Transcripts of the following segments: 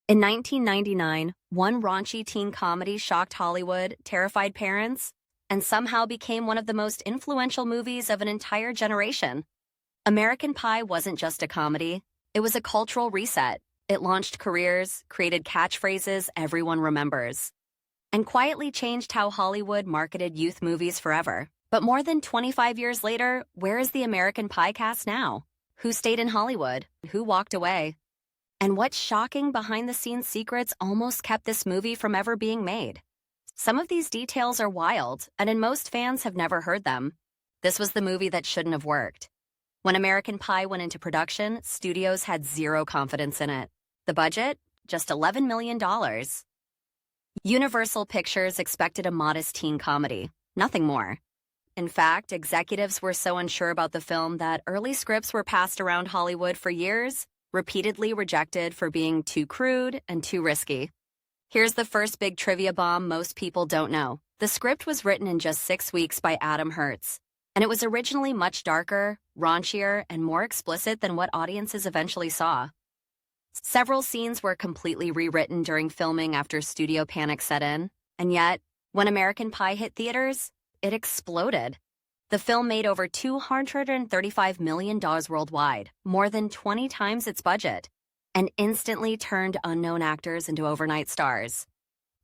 In 1999, one raunchy teen comedy shocked Hollywood, terrified parents, and somehow became one of the most influential movies of an entire generation. American Pie wasn't just a comedy, it was a cultural reset. It launched careers, created catchphrases everyone remembers, and quietly changed how Hollywood marketed youth movies forever. But more than 25 years later, where is the American Pie cast now? Who stayed in Hollywood? Who walked away? And what shocking behind-the-scenes secrets almost kept this movie from ever being made? Some of these details are wild, and most fans have never heard them. This was the movie that shouldn't have worked. When American Pie went into production, studios had zero confidence in it. The budget? Just $11 million. Universal Pictures expected a modest teen comedy, nothing more. In fact, executives were so unsure about the film that early scripts were passed around Hollywood for years, repeatedly rejected for being too crude and too risky. Here's the first big trivia bomb most people don't know. The script was written in just 6 weeks by Adam Hertz, and it was originally much darker, raunchier, and more explicit than what audiences eventually saw. Several scenes were completely rewritten during filming after studio panic set in, and yet, when American Pie hit theaters, it exploded. The film made over $235 million worldwide, more than 20 times its budget, and instantly turned unknown actors into overnight stars.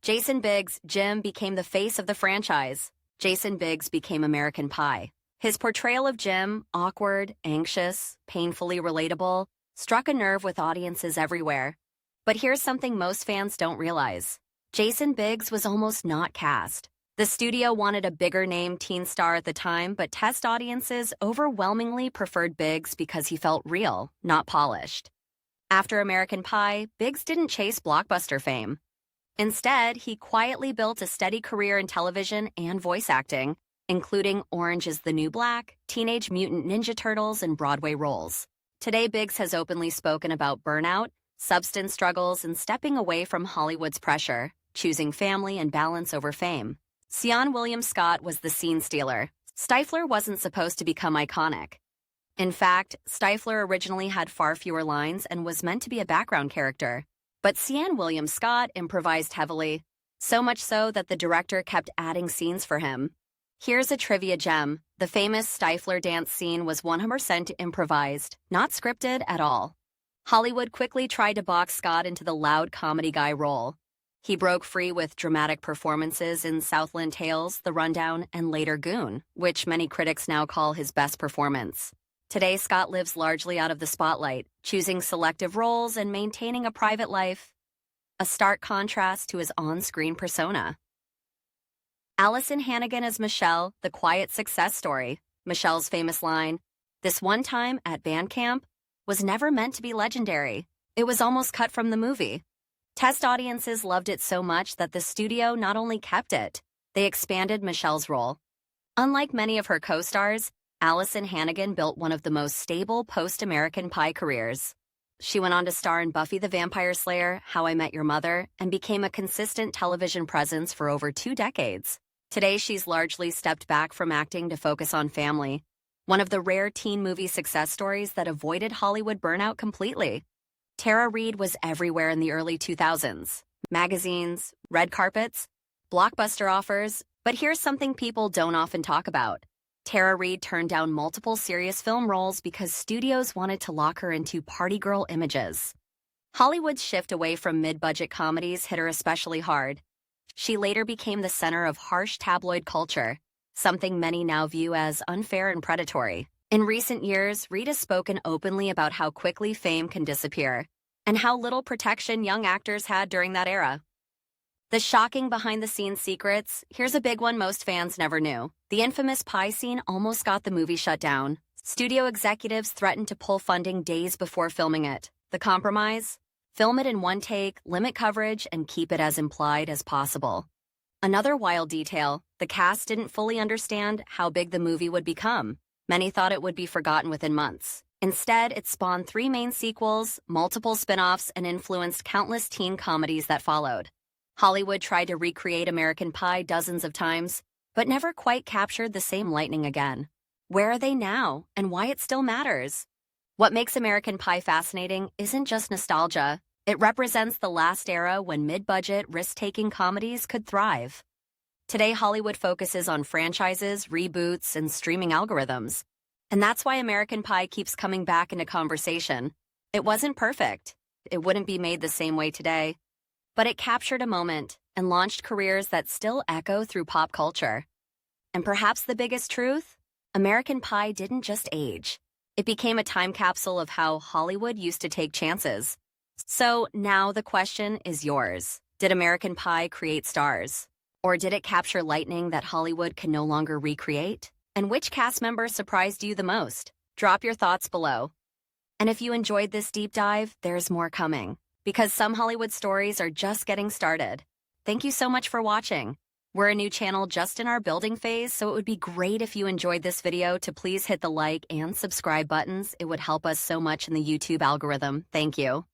Jason Biggs' Jim became the face of the franchise. Jason Biggs became American Pie. His portrayal of Jim, awkward, anxious, painfully relatable, struck a nerve with audiences everywhere. But here's something most fans don't realize. Jason Biggs was almost not cast. The studio wanted a bigger-name teen star at the time, but test audiences overwhelmingly preferred Biggs because he felt real, not polished. After American Pie, Biggs didn't chase blockbuster fame. Instead, he quietly built a steady career in television and voice acting, including Orange is the New Black, Teenage Mutant Ninja Turtles, and Broadway roles. Today, Biggs has openly spoken about burnout, substance struggles, and stepping away from Hollywood's pressure, choosing family and balance over fame. Seann William Scott was the scene stealer. Stifler wasn't supposed to become iconic. In fact, Stifler originally had far fewer lines and was meant to be a background character. But Seann William Scott improvised heavily, so much so that the director kept adding scenes for him. Here's a trivia gem. The famous Stifler dance scene was 100% improvised, not scripted at all. Hollywood quickly tried to box Scott into the loud comedy guy role. He broke free with dramatic performances in Southland Tales, The Rundown, and later Goon, which many critics now call his best performance. Today, Scott lives largely out of the spotlight, choosing selective roles and maintaining a private life, a stark contrast to his on-screen persona. Alyson Hannigan as Michelle, the quiet success story. Michelle's famous line, "This one time at band camp," was never meant to be legendary. It was almost cut from the movie. Test audiences loved it so much that the studio not only kept it, they expanded Michelle's role. Unlike many of her co-stars, Alyson Hannigan built one of the most stable post-American Pie careers. She went on to star in Buffy the Vampire Slayer, How I Met Your Mother, and became a consistent television presence for over 2 decades. Today, she's largely stepped back from acting to focus on family, one of the rare teen movie success stories that avoided Hollywood burnout completely. Tara Reid was everywhere in the early 2000s. Magazines, red carpets, blockbuster offers, but here's something people don't often talk about. Tara Reid turned down multiple serious film roles because studios wanted to lock her into party girl images. Hollywood's shift away from mid-budget comedies hit her especially hard. She later became the center of harsh tabloid culture, something many now view as unfair and predatory. In recent years, Reid has spoken openly about how quickly fame can disappear and how little protection young actors had during that era. The shocking behind-the-scenes secrets, here's a big one most fans never knew. The infamous pie scene almost got the movie shut down. Studio executives threatened to pull funding days before filming it. The compromise? Film it in one take, limit coverage, and keep it as implied as possible. Another wild detail, the cast didn't fully understand how big the movie would become. Many thought it would be forgotten within months. Instead, it spawned 3 main sequels, multiple spin-offs, and influenced countless teen comedies that followed. Hollywood tried to recreate American Pie dozens of times, but never quite captured the same lightning again. Where are they now, and why it still matters? What makes American Pie fascinating isn't just nostalgia, It represents the last era when mid-budget, risk-taking comedies could thrive. Today, Hollywood focuses on franchises, reboots, and streaming algorithms. And that's why American Pie keeps coming back into conversation. It wasn't perfect. It wouldn't be made the same way today. But it captured a moment and launched careers that still echo through pop culture. And perhaps the biggest truth? American Pie didn't just age. It became a time capsule of how Hollywood used to take chances. So now the question is yours. Did American Pie create stars? Or did it capture lightning that Hollywood can no longer recreate? And which cast member surprised you the most? Drop your thoughts below. And if you enjoyed this deep dive, there's more coming. Because some Hollywood stories are just getting started. Thank you so much for watching. We're a new channel just in our building phase, so it would be great if you enjoyed this video to please hit the like and subscribe buttons. It would help us so much in the YouTube algorithm. Thank you.